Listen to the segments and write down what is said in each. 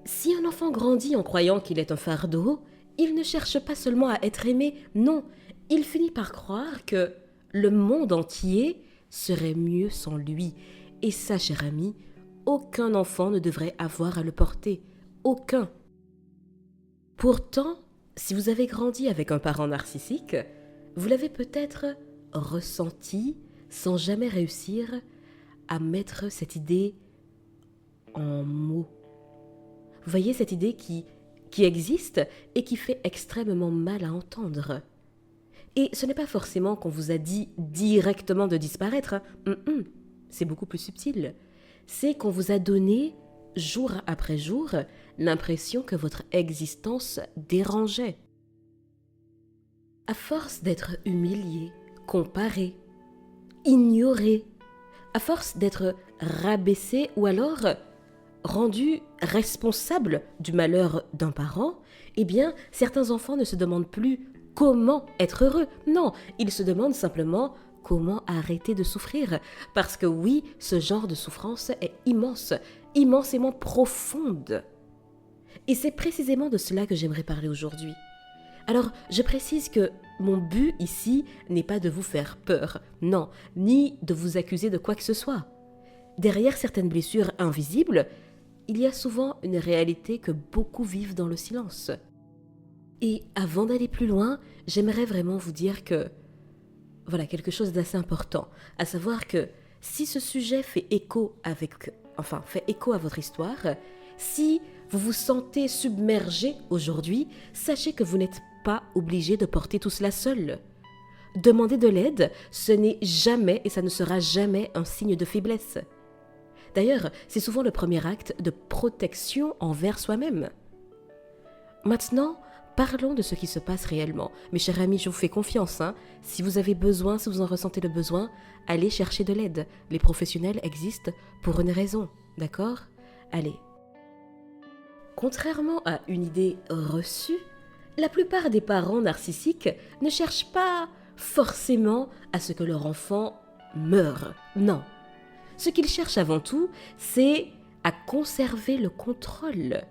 Si un enfant grandit en croyant qu'il est un fardeau, il ne cherche pas seulement à être aimé, non, il finit par croire que le monde entier serait mieux sans lui. Et ça, cher ami, aucun enfant ne devrait avoir à le porter. Aucun. Pourtant, si vous avez grandi avec un parent narcissique, vous l'avez peut-être ressenti sans jamais réussir à mettre cette idée en mots. Vous voyez cette idée qui existe et qui fait extrêmement mal à entendre. Et ce n'est pas forcément qu'on vous a dit directement de disparaître. C'est beaucoup plus subtil. C'est qu'on vous a donné, jour après jour, l'impression que votre existence dérangeait. À force d'être humilié, comparé, ignoré, à force d'être rabaissé ou alors rendu responsable du malheur d'un parent, eh bien, certains enfants ne se demandent plus comment être heureux. Non, ils se demandent simplement comment arrêter de souffrir. Parce que oui, ce genre de souffrance est immense, immensément profonde. Et c'est précisément de cela que j'aimerais parler aujourd'hui. Alors, je précise que mon but ici n'est pas de vous faire peur, non, ni de vous accuser de quoi que ce soit. Derrière certaines blessures invisibles, il y a souvent une réalité que beaucoup vivent dans le silence. Et avant d'aller plus loin, j'aimerais vraiment vous dire que, voilà, quelque chose d'assez important, à savoir que si ce sujet fait écho à votre histoire, si vous vous sentez submergé aujourd'hui, sachez que vous n'êtes pas obligé de porter tout cela seul. Demander de l'aide, ce n'est jamais et ça ne sera jamais un signe de faiblesse. D'ailleurs, c'est souvent le premier acte de protection envers soi-même. Maintenant, parlons de ce qui se passe réellement. Mes chers amis, je vous fais confiance. Si vous avez besoin, si vous en ressentez le besoin, allez chercher de l'aide. Les professionnels existent pour une raison, d'accord ? Allez. Contrairement à une idée reçue, la plupart des parents narcissiques ne cherchent pas forcément à ce que leur enfant meure. Non. Ce qu'ils cherchent avant tout, c'est à conserver le contrôle.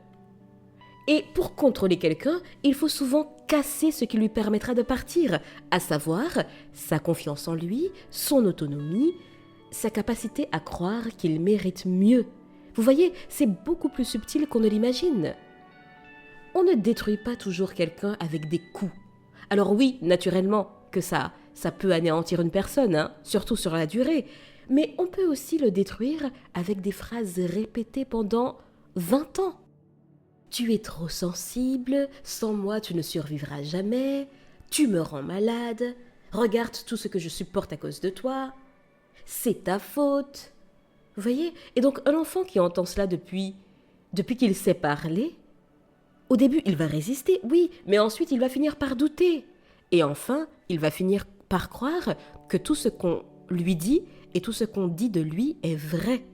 Et pour contrôler quelqu'un, il faut souvent casser ce qui lui permettra de partir, à savoir sa confiance en lui, son autonomie, sa capacité à croire qu'il mérite mieux. Vous voyez, c'est beaucoup plus subtil qu'on ne l'imagine. On ne détruit pas toujours quelqu'un avec des coups. Alors oui, naturellement que ça peut anéantir une personne, surtout sur la durée, mais on peut aussi le détruire avec des phrases répétées pendant 20 ans. Tu es trop sensible, sans moi tu ne survivras jamais, tu me rends malade, regarde tout ce que je supporte à cause de toi, c'est ta faute. Vous voyez ? Et donc un enfant qui entend cela depuis qu'il sait parler, au début il va résister, oui, mais ensuite il va finir par douter. Et enfin, il va finir par croire que tout ce qu'on lui dit et tout ce qu'on dit de lui est vrai.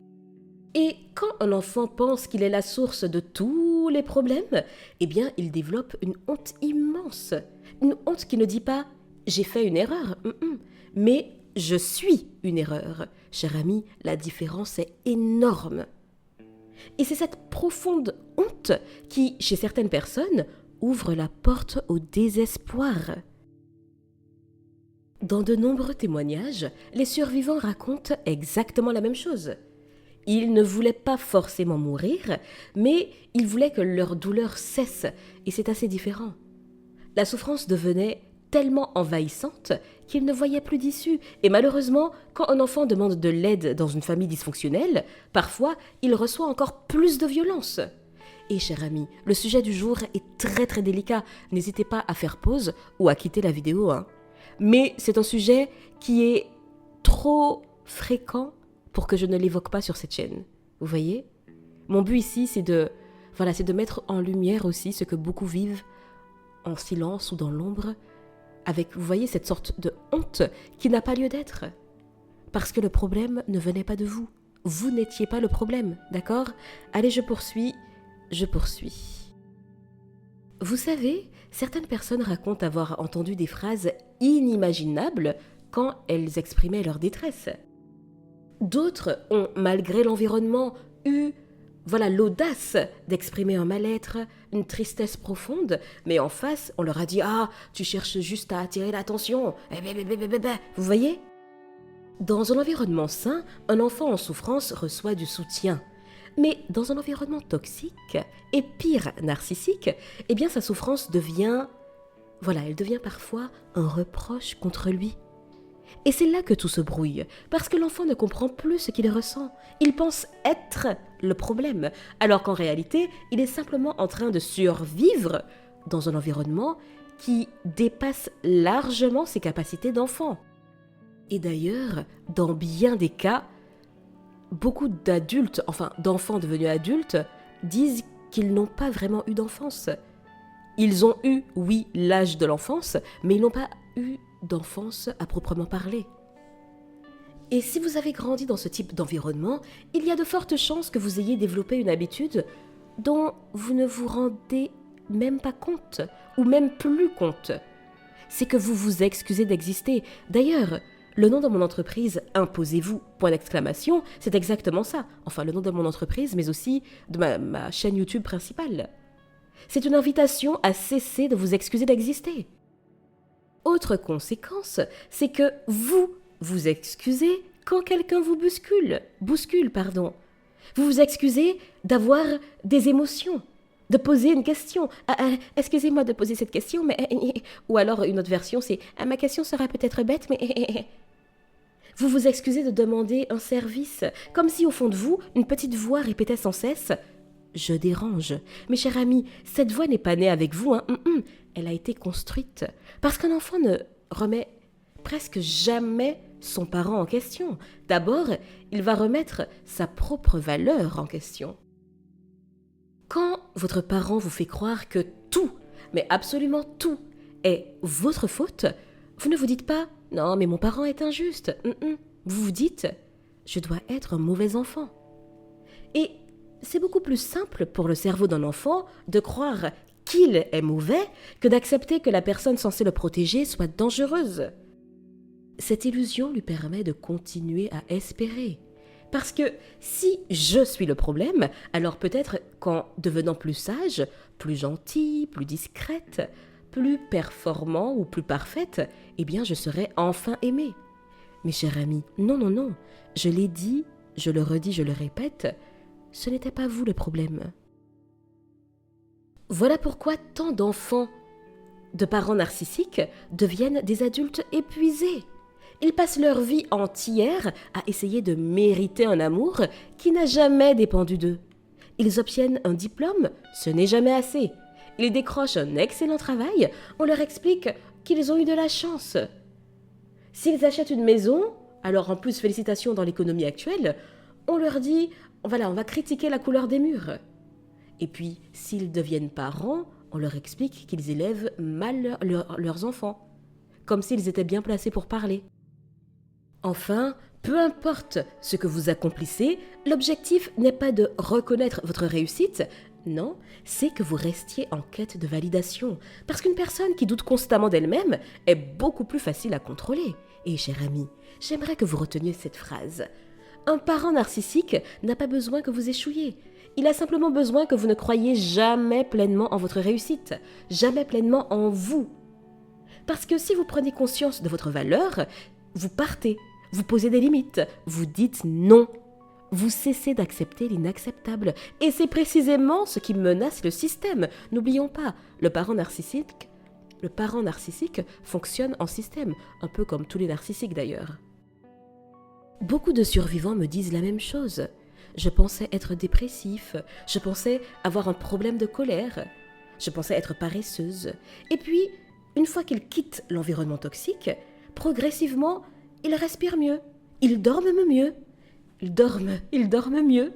Et quand un enfant pense qu'il est la source de tous les problèmes, eh bien, il développe une honte immense. Une honte qui ne dit pas « j'ai fait une erreur », mais « je suis une erreur ». Cher ami, la différence est énorme. Et c'est cette profonde honte qui, chez certaines personnes, ouvre la porte au désespoir. Dans de nombreux témoignages, les survivants racontent exactement la même chose. Ils ne voulaient pas forcément mourir, mais ils voulaient que leur douleur cesse, et c'est assez différent. La souffrance devenait tellement envahissante qu'ils ne voyaient plus d'issue, et malheureusement, quand un enfant demande de l'aide dans une famille dysfonctionnelle, parfois il reçoit encore plus de violence. Et cher ami, le sujet du jour est très très délicat, n'hésitez pas à faire pause ou à quitter la vidéo, Mais c'est un sujet qui est trop fréquent pour que je ne l'évoque pas sur cette chaîne. Vous voyez ? Mon but ici, c'est de mettre en lumière aussi ce que beaucoup vivent en silence ou dans l'ombre, avec, vous voyez, cette sorte de honte qui n'a pas lieu d'être. Parce que le problème ne venait pas de vous. Vous n'étiez pas le problème, d'accord ? Allez, je poursuis. Vous savez, certaines personnes racontent avoir entendu des phrases inimaginables quand elles exprimaient leur détresse. D'autres ont, malgré l'environnement, eu voilà l'audace d'exprimer un mal-être, une tristesse profonde, mais en face, on leur a dit « Ah, tu cherches juste à attirer l'attention. » Vous voyez? Dans un environnement sain, un enfant en souffrance reçoit du soutien. Mais dans un environnement toxique, et pire, narcissique, eh bien sa souffrance devient, elle devient parfois un reproche contre lui. Et c'est là que tout se brouille, parce que l'enfant ne comprend plus ce qu'il ressent. Il pense être le problème, alors qu'en réalité, il est simplement en train de survivre dans un environnement qui dépasse largement ses capacités d'enfant. Et d'ailleurs, dans bien des cas, beaucoup d'adultes, d'enfants devenus adultes, disent qu'ils n'ont pas vraiment eu d'enfance. Ils ont eu, oui, l'âge de l'enfance, mais ils n'ont pas eu d'enfance à proprement parler. Et si vous avez grandi dans ce type d'environnement, il y a de fortes chances que vous ayez développé une habitude dont vous ne vous rendez même pas compte, ou même plus compte. C'est que vous vous excusez d'exister. D'ailleurs, le nom de mon entreprise, Imposez-vous, point d'exclamation, c'est exactement ça. Enfin, le nom de mon entreprise, mais aussi de ma chaîne YouTube principale. C'est une invitation à cesser de vous excuser d'exister. Autre conséquence, c'est que vous vous excusez quand quelqu'un vous bouscule. Vous vous excusez d'avoir des émotions, de poser une question. Excusez-moi de poser cette question, mais... Ou alors une autre version, c'est « ma question sera peut-être bête, mais... » Vous vous excusez de demander un service, comme si au fond de vous, une petite voix répétait sans cesse « Je dérange ». Mes chers amis, cette voix n'est pas née avec vous, hein. Elle a été construite. Parce qu'un enfant ne remet presque jamais son parent en question. D'abord, il va remettre sa propre valeur en question. Quand votre parent vous fait croire que tout, mais absolument tout, est votre faute, vous ne vous dites pas « Non, mais mon parent est injuste ». Vous vous dites « Je dois être un mauvais enfant ». Et c'est beaucoup plus simple pour le cerveau d'un enfant de croire qu'il est mauvais que d'accepter que la personne censée le protéger soit dangereuse. Cette illusion lui permet de continuer à espérer. Parce que si je suis le problème, alors peut-être qu'en devenant plus sage, plus gentille, plus discrète, plus performant ou plus parfaite, eh bien je serai enfin aimée. Mes chers amis, non, je l'ai dit, je le redis, je le répète, ce n'était pas vous le problème. Voilà pourquoi tant d'enfants de parents narcissiques deviennent des adultes épuisés. Ils passent leur vie entière à essayer de mériter un amour qui n'a jamais dépendu d'eux. Ils obtiennent un diplôme, ce n'est jamais assez. Ils décrochent un excellent travail, on leur explique qu'ils ont eu de la chance. S'ils achètent une maison, alors en plus félicitations dans l'économie actuelle, on leur dit on va critiquer la couleur des murs. Et puis, s'ils deviennent parents, on leur explique qu'ils élèvent mal leurs enfants, comme s'ils étaient bien placés pour parler. Enfin, peu importe ce que vous accomplissez, l'objectif n'est pas de reconnaître votre réussite, non, c'est que vous restiez en quête de validation. Parce qu'une personne qui doute constamment d'elle-même est beaucoup plus facile à contrôler. Et cher ami, j'aimerais que vous reteniez cette phrase. Un parent narcissique n'a pas besoin que vous échouiez. Il a simplement besoin que vous ne croyiez jamais pleinement en votre réussite, jamais pleinement en vous. Parce que si vous prenez conscience de votre valeur, vous partez, vous posez des limites, vous dites non. Vous cessez d'accepter l'inacceptable. Et c'est précisément ce qui menace le système. N'oublions pas, le parent narcissique fonctionne en système, un peu comme tous les narcissiques d'ailleurs. Beaucoup de survivants me disent la même chose. Je pensais être dépressif, je pensais avoir un problème de colère, je pensais être paresseuse. Et puis, une fois qu'ils quittent l'environnement toxique, progressivement, ils respirent mieux, ils dorment mieux. Ils dorment mieux.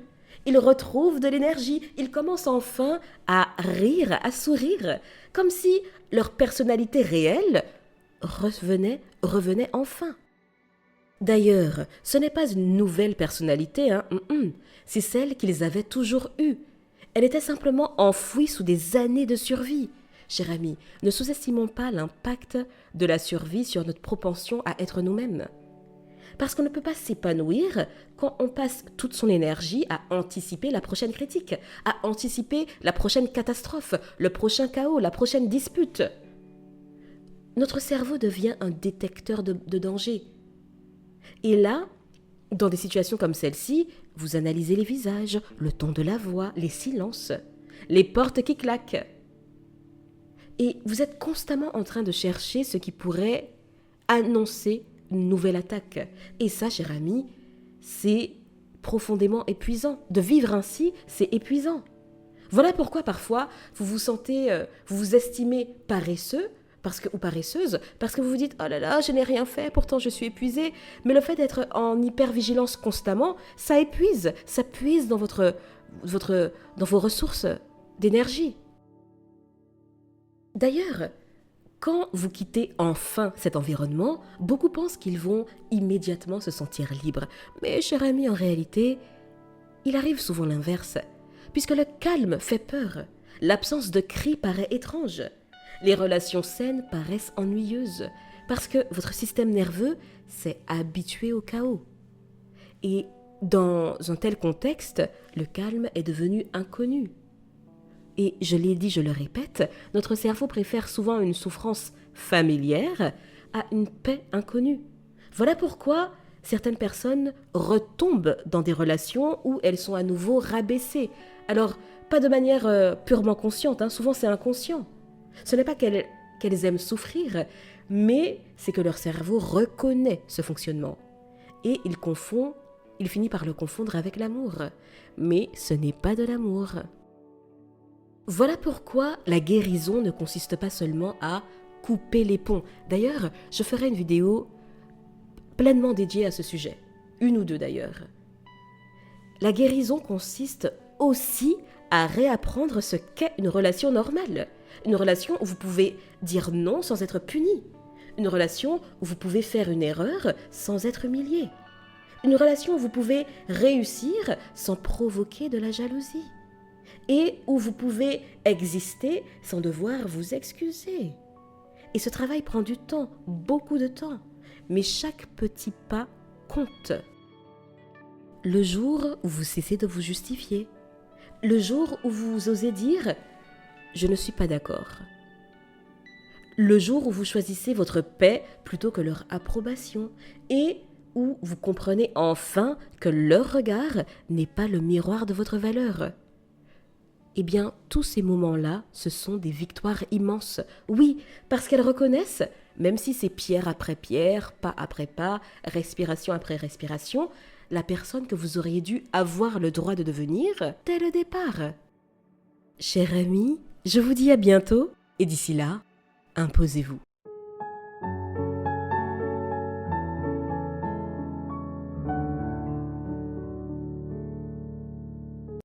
Ils retrouvent de l'énergie. Ils commencent enfin à rire, à sourire, comme si leur personnalité réelle revenait enfin. D'ailleurs, ce n'est pas une nouvelle personnalité, c'est celle qu'ils avaient toujours eue. Elle était simplement enfouie sous des années de survie. Cher ami, ne sous-estimons pas l'impact de la survie sur notre propension à être nous-mêmes. Parce qu'on ne peut pas s'épanouir quand on passe toute son énergie à anticiper la prochaine critique, à anticiper la prochaine catastrophe, le prochain chaos, la prochaine dispute. Notre cerveau devient un détecteur de danger. Et là, dans des situations comme celle-ci, vous analysez les visages, le ton de la voix, les silences, les portes qui claquent. Et vous êtes constamment en train de chercher ce qui pourrait annoncer une nouvelle attaque. Et ça, cher ami, c'est profondément épuisant. De vivre ainsi, c'est épuisant. Voilà pourquoi parfois vous vous sentez, vous vous estimez paresseux ou paresseuse, parce que vous vous dites « Oh là là, je n'ai rien fait, pourtant je suis épuisée ». Mais le fait d'être en hypervigilance constamment, ça épuise, ça puise dans dans vos ressources d'énergie. D'ailleurs, quand vous quittez enfin cet environnement, beaucoup pensent qu'ils vont immédiatement se sentir libres. Mais cher ami, en réalité, il arrive souvent l'inverse, puisque le calme fait peur, l'absence de cris paraît étrange, les relations saines paraissent ennuyeuses, parce que votre système nerveux s'est habitué au chaos. Et dans un tel contexte, le calme est devenu inconnu. Et je l'ai dit, je le répète, notre cerveau préfère souvent une souffrance familière à une paix inconnue. Voilà pourquoi certaines personnes retombent dans des relations où elles sont à nouveau rabaissées. Alors, pas de manière purement consciente, souvent c'est inconscient. Ce n'est pas qu'elles aiment souffrir, mais c'est que leur cerveau reconnaît ce fonctionnement. Et il finit par le confondre avec l'amour. Mais ce n'est pas de l'amour. Voilà pourquoi la guérison ne consiste pas seulement à couper les ponts. D'ailleurs, je ferai une vidéo pleinement dédiée à ce sujet. 1 ou 2 d'ailleurs. La guérison consiste aussi à réapprendre ce qu'est une relation normale. Une relation où vous pouvez dire non sans être puni. Une relation où vous pouvez faire une erreur sans être humilié. Une relation où vous pouvez réussir sans provoquer de la jalousie. Et où vous pouvez exister sans devoir vous excuser. Et ce travail prend du temps, beaucoup de temps, mais chaque petit pas compte. Le jour où vous cessez de vous justifier, le jour où vous osez dire « je ne suis pas d'accord », le jour où vous choisissez votre paix plutôt que leur approbation et où vous comprenez enfin que leur regard n'est pas le miroir de votre valeur. Eh bien, tous ces moments-là, ce sont des victoires immenses. Oui, parce qu'elles reconnaissent, même si c'est pierre après pierre, pas après pas, respiration après respiration, la personne que vous auriez dû avoir le droit de devenir dès le départ. Cher ami, je vous dis à bientôt, et d'ici là, imposez-vous.